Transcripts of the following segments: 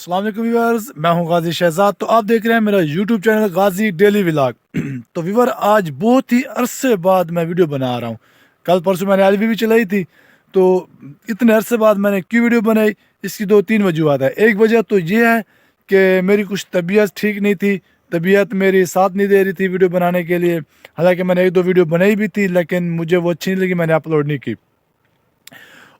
अस्सलाम वालेकुम व्यूअर्स, मैं हूं गाजी शहजाद। तो आप देख रहे हैं मेरा यूट्यूब चैनल गाजी डेली व्लॉग। तो व्यूअर, आज बहुत ही अरसे बाद मैं वीडियो बना रहा हूं। कल परसों मैंने एलवी भी चलाई थी, तो इतने अरसे बाद मैंने क्यों वीडियो बनाई, इसकी दो तीन वजूहत है। एक वजह तो ये है कि मेरी कुछ तबीयत ठीक नहीं थी, तबीयत मेरी साथ नहीं दे रही थी वीडियो बनाने के लिए। हालांकि मैंने एक दो वीडियो बनाई भी थी, लेकिन मुझे वो अच्छी नहीं लगी, मैंने अपलोड नहीं की।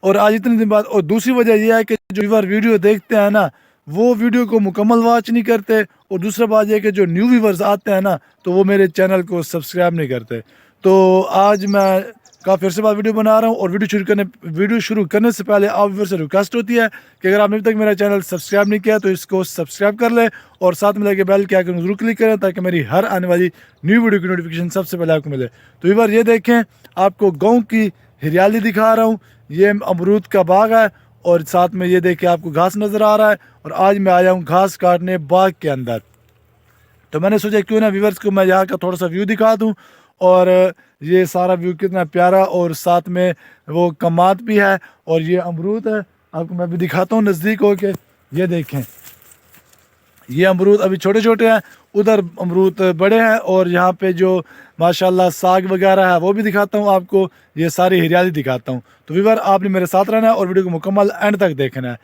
और आज इतने दिन बाद, और दूसरी वजह यह है कि जो व्यूअर वीडियो देखते हैं ना, वो वीडियो को मुकम्मल वॉच नहीं करते। और दूसरा बात यह है कि जो न्यू व्यूवर्स आते हैं ना, तो वो मेरे चैनल को सब्सक्राइब नहीं करते। तो आज मैं काफ़ी अर्से बाद वीडियो बना रहा हूँ। और वीडियो शुरू करने से पहले आप व्यूअर से रिक्वेस्ट होती है कि अगर आपने अभी तक मेरा चैनल सब्सक्राइब नहीं किया तो इसको सब्सक्राइब कर लें, और साथ में लगे बेल के आइकन जरूर क्लिक करें, ताकि मेरी हर आने वाली न्यू वीडियो की नोटिफिकेशन सबसे पहले आपको मिले। तो व्यूअर, ये देखें, आपको गाँव की हरियाली दिखा रहा हूँ। ये अमरूद का बाग है, और साथ में ये देखिए आपको घास नज़र आ रहा है। और आज मैं आया हूँ घास काटने बाग के अंदर। तो मैंने सोचा क्यों ना व्यूवर्स को मैं यहाँ का थोड़ा सा व्यू दिखा दूँ। और ये सारा व्यू कितना प्यारा, और साथ में वो कमात भी है, और ये अमरूद है। आपको मैं भी दिखाता हूँ नज़दीक होके। ये देखें, ये अमरूद अभी छोटे छोटे हैं, उधर अमरूद बड़े हैं। और यहाँ पे जो माशाल्लाह साग वगैरह है वो भी दिखाता हूँ आपको, ये सारी हरियाली दिखाता हूँ। तो व्यूअर, आपने मेरे साथ रहना है और वीडियो को मुकम्मल एंड तक देखना है।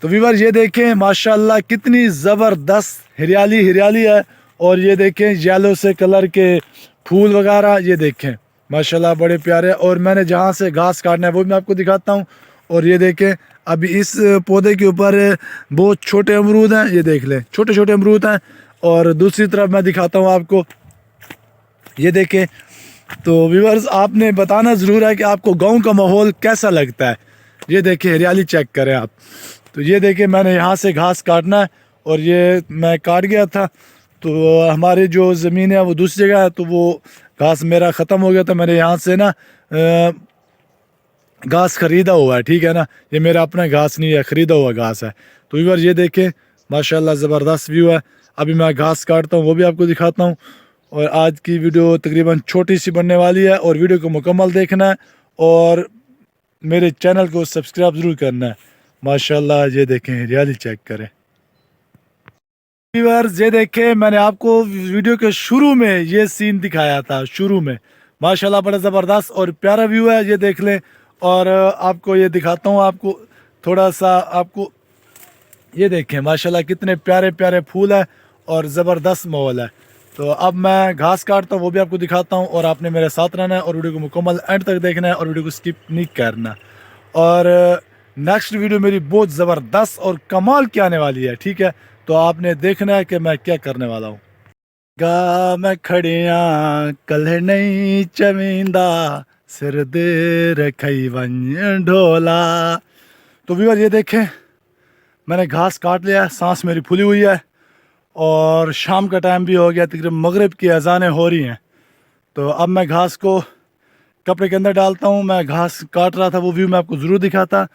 तो व्यूअर, ये देखें माशाल्लाह कितनी ज़बरदस्त हरियाली हरियाली है। और ये देखें येलो से कलर के फूल वगैरह, ये देखें माशाल्लाह बड़े प्यारे। और मैंने जहाँ से घास काटना है वो मैं आपको दिखाता हूँ। और ये देखें, अभी इस पौधे के ऊपर बहुत छोटे अमरूद हैं, ये देख लें छोटे छोटे अमरूद हैं। और दूसरी तरफ मैं दिखाता हूँ आपको, ये देखें। तो व्यूअर्स, आपने बताना ज़रूर है कि आपको गांव का माहौल कैसा लगता है। ये देखें हरियाली चेक करें आप। तो ये देखें, मैंने यहाँ से घास काटना है, और ये मैं काट गया था। तो हमारी जो ज़मीन है वो दूसरी जगह है, तो वो घास मेरा ख़त्म हो गया था। मैंने यहाँ से ना घास ख़रीदा हुआ है, ठीक है ना। ये मेरा अपना घास नहीं है, ख़रीदा हुआ घास है। तो व्यूअर, ये देखें माशाल्लाह ज़बरदस्त व्यू है। अभी मैं घास काटता हूँ, वो भी आपको दिखाता हूँ। और आज की वीडियो तकरीबन छोटी सी बनने वाली है, और वीडियो को मुकम्मल देखना है, और मेरे चैनल को सब्सक्राइब ज़रूर करना है। माशाल्लाह, ये देखें हरियाली चेक करें। व्यूअर्स, ये देखें, मैंने आपको वीडियो के शुरू में ये सीन दिखाया था, शुरू में माशाल्लाह बड़ा ज़बरदस्त और प्यारा व्यू है, ये देख लें। और आपको ये दिखाता हूँ, आपको थोड़ा सा, आपको ये देखें माशाल्लाह कितने प्यारे प्यारे फूल है, और ज़बरदस्त माहौल है। तो अब मैं घास काटता हूँ, वो भी आपको दिखाता हूँ, और आपने मेरे साथ रहना है और वीडियो को मुकम्मल एंड तक देखना है, और वीडियो को स्किप नहीं करना। और नेक्स्ट वीडियो मेरी बहुत ज़बरदस्त और कमाल की आने वाली है, ठीक है। तो आपने देखना है कि मैं क्या करने वाला हूँ। गा मैं खड़िया कल नहीं चविंदा, सिर दे रखई वन ढोला। तो व्यूअर, ये देखें, मैंने घास काट लिया है, सांस मेरी फूली हुई है, और शाम का टाइम भी हो गया, तकरीबन मगरिब की अजानें हो रही हैं। तो अब मैं घास को कपड़े के अंदर डालता हूँ। मैं घास काट रहा था, वो व्यू मैं आपको ज़रूर दिखाता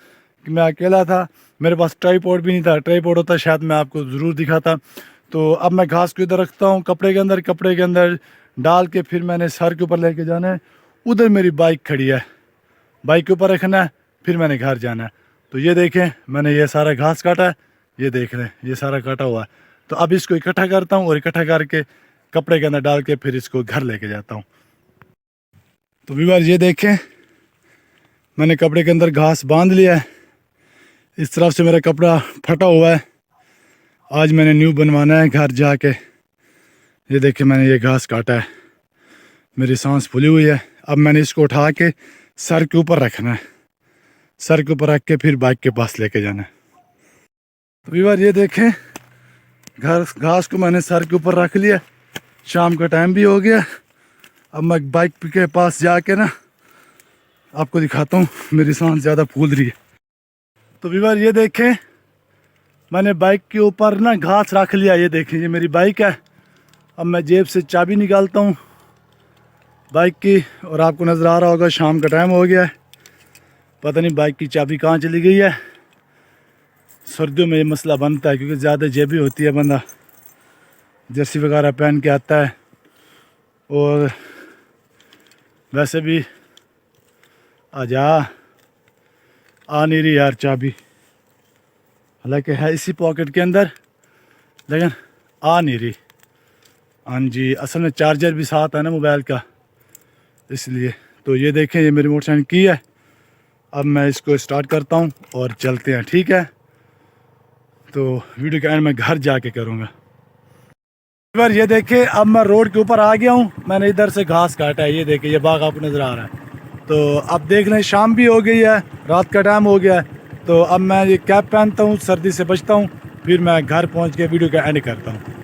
कि मैं अकेला था, मेरे पास ट्राइपॉड भी नहीं था। ट्राइपॉड होता शायद मैं आपको ज़रूर दिखाता। तो अब मैं घास को इधर रखता हूँ कपड़े के अंदर डाल के, फिर मैंने सर के ऊपर लेके जाना है। उधर मेरी बाइक खड़ी है, बाइक के ऊपर रखना है, फिर मैंने घर जाना है। तो ये देखें, मैंने ये सारा घास काटा है, ये देख लें ये सारा काटा हुआ है। तो अब इसको इकट्ठा करता हूँ, और इकट्ठा करके कपड़े के अंदर डाल के फिर इसको घर लेके जाता हूँ। तो व्यूअर, ये देखें, मैंने कपड़े के अंदर घास बांध लिया है। इस तरफ से मेरा कपड़ा फटा हुआ है, आज मैंने न्यू बनवाना है घर जाके। ये देखें, मैंने ये घास काटा है, मेरी सांस फूली हुई है। अब मैंने इसको उठा के सर के ऊपर रखना है, सर के ऊपर रख के फिर बाइक के पास लेके जाना है। तो व्यूअर, ये देखें, घास को मैंने सर के ऊपर रख लिया। शाम का टाइम भी हो गया। अब मैं बाइक के पास जाके ना आपको दिखाता हूँ, मेरी सांस ज़्यादा फूल रही है। तो व्यूअर, ये देखें, मैंने बाइक के ऊपर ना घास रख लिया। ये देखें, ये मेरी बाइक है। अब मैं जेब से चाबी निकालता हूँ बाइक की, और आपको नज़र आ रहा होगा शाम का टाइम हो गया है, पता नहीं बाइक की चाबी कहाँ चली गई है। सर्दियों में ये मसला बनता है, क्योंकि ज़्यादा जेबी होती है, बंदा जर्सी वगैरह पहन के आता है। और वैसे भी आ नहीं रही यार चाबी। हालांकि है इसी पॉकेट के अंदर, लेकिन आ नहीं रही। हाँ जी, असल में चार्जर भी साथ है ना मोबाइल का, इसलिए। तो ये देखें, ये मेरी मोटरसाइकिल की है। अब मैं इसको स्टार्ट करता हूँ और चलते हैं, ठीक है। तो वीडियो का एंड मैं घर जाके करूँगा। बार ये देखे, अब मैं रोड के ऊपर आ गया हूँ। मैंने इधर से घास काटा है, ये देखे, ये बाग आपको नज़र आ रहा है। तो अब देख लें, शाम भी हो गई है, रात का टाइम हो गया है। तो अब मैं ये कैप पहनता हूँ, सर्दी से बचता हूँ, फिर मैं घर पहुँच के वीडियो का एंड करता हूँ।